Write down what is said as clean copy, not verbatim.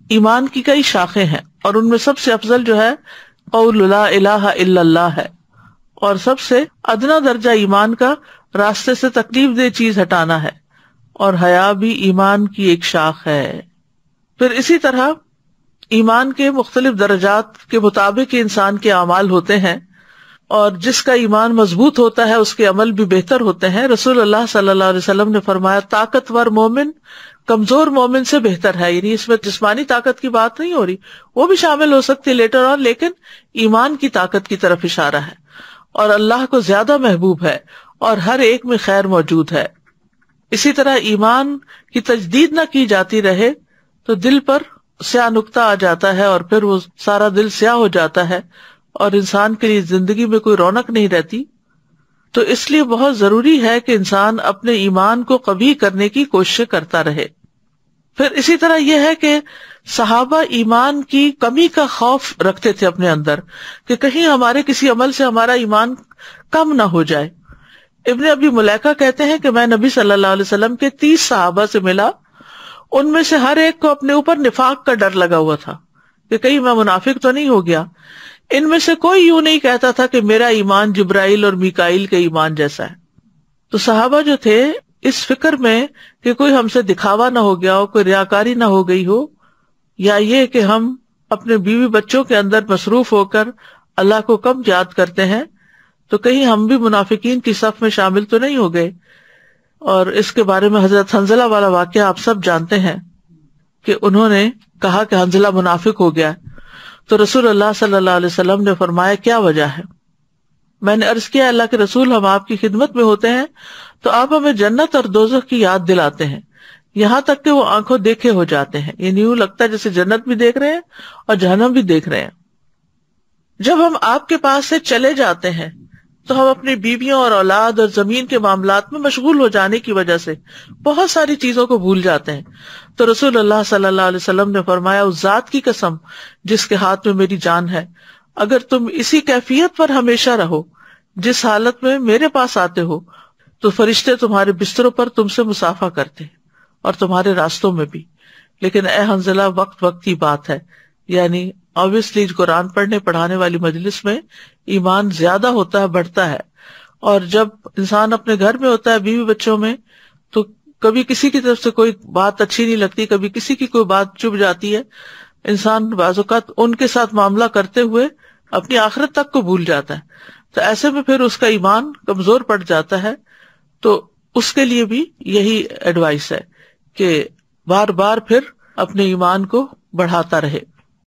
ایمان کی کئی شاخیں ہیں، اور ان میں سب سے افضل جو ہے قول لا الہ الا اللہ ہے، اور سب سے ادنا درجہ ایمان کا راستے سے تکلیف دہ چیز ہٹانا ہے، اور حیا بھی ایمان کی ایک شاخ ہے۔ پھر اسی طرح ایمان کے مختلف درجات کے مطابق انسان کے اعمال ہوتے ہیں، اور جس کا ایمان مضبوط ہوتا ہے اس کے عمل بھی بہتر ہوتے ہیں۔ رسول اللہ صلی اللہ علیہ وسلم نے فرمایا طاقتور مومن کمزور مومن سے بہتر ہے، یعنی اس میں جسمانی طاقت کی بات نہیں ہو رہی، وہ بھی شامل ہو سکتی لیٹر آن، لیکن ایمان کی طاقت کی طرف اشارہ ہے، اور اللہ کو زیادہ محبوب ہے، اور ہر ایک میں خیر موجود ہے۔ اسی طرح ایمان کی تجدید نہ کی جاتی رہے تو دل پر سیاہ نقطہ آ جاتا ہے، اور پھر وہ سارا دل سیاہ ہو جاتا ہے، اور انسان کے لیے زندگی میں کوئی رونق نہیں رہتی۔ تو اس لیے بہت ضروری ہے کہ انسان اپنے ایمان کو قوی کرنے کی کوشش کرتا رہے۔ پھر اسی طرح یہ ہے کہ صحابہ ایمان کی کمی کا خوف رکھتے تھے اپنے اندر، کہ کہیں ہمارے کسی عمل سے ہمارا ایمان کم نہ ہو جائے۔ ابن ابی ملیکہ کہتے ہیں کہ میں نبی صلی اللہ علیہ وسلم کے 30 صحابہ سے ملا، ان میں سے ہر ایک کو اپنے اوپر نفاق کا ڈر لگا ہوا تھا کہ کہیں میں منافق تو نہیں ہو گیا۔ ان میں سے کوئی یوں نہیں کہتا تھا کہ میرا ایمان جبرائیل اور میکائیل کے ایمان جیسا ہے۔ تو صحابہ جو تھے اس فکر میں کہ کوئی ہم سے دکھاوا نہ ہو گیا ہو، کوئی ریاکاری نہ ہو گئی ہو، یا یہ کہ ہم اپنے بیوی بچوں کے اندر مصروف ہو کر اللہ کو کم یاد کرتے ہیں، تو کہیں ہم بھی منافقین کی صف میں شامل تو نہیں ہو گئے۔ اور اس کے بارے میں حضرت حنظلہ والا واقعہ آپ سب جانتے ہیں کہ انہوں نے کہا کہ حنظلہ منافق ہو گیا، تو رسول اللہ صلی اللہ علیہ وسلم نے فرمایا کیا وجہ ہے؟ میں نے عرض کیا اللہ کے رسول ہم آپ کی خدمت میں ہوتے ہیں تو آپ ہمیں جنت اور دوزخ کی یاد دلاتے ہیں، یہاں تک کہ وہ آنکھوں دیکھے ہو جاتے ہیں، یعنی یوں لگتا ہے جیسے جنت بھی دیکھ رہے ہیں اور جہنم بھی دیکھ رہے ہیں۔ جب ہم آپ کے پاس سے چلے جاتے ہیں تو ہم اپنی بیویوں اور اولاد اور زمین کے معاملات میں مشغول ہو جانے کی وجہ سے بہت ساری چیزوں کو بھول جاتے ہیں۔ تو رسول اللہ صلی اللہ علیہ وسلم نے فرمایا اس ذات کی قسم جس کے ہاتھ میں میری جان ہے، اگر تم اسی کیفیت پر ہمیشہ رہو جس حالت میں میرے پاس آتے ہو تو فرشتے تمہارے بستروں پر تم سے مصافحہ کرتے ہیں اور تمہارے راستوں میں بھی۔ لیکن اے حنظلہ وقت کی بات ہے، یعنی obviously قرآن پڑھنے پڑھانے والی مجلس میں ایمان زیادہ ہوتا ہے، بڑھتا ہے، اور جب انسان اپنے گھر میں ہوتا ہے بیوی بچوں میں تو کبھی کسی کی طرف سے کوئی بات اچھی نہیں لگتی، کبھی کسی کی کوئی بات چبھ جاتی ہے، انسان بعض اوقات ان کے ساتھ معاملہ کرتے ہوئے اپنی آخرت تک کو بھول جاتا ہے، تو ایسے میں پھر اس کا ایمان کمزور پڑ جاتا ہے۔ تو اس کے لیے بھی یہی ایڈوائس ہے کہ بار بار پھر اپنے ایمان کو بڑھاتا رہے۔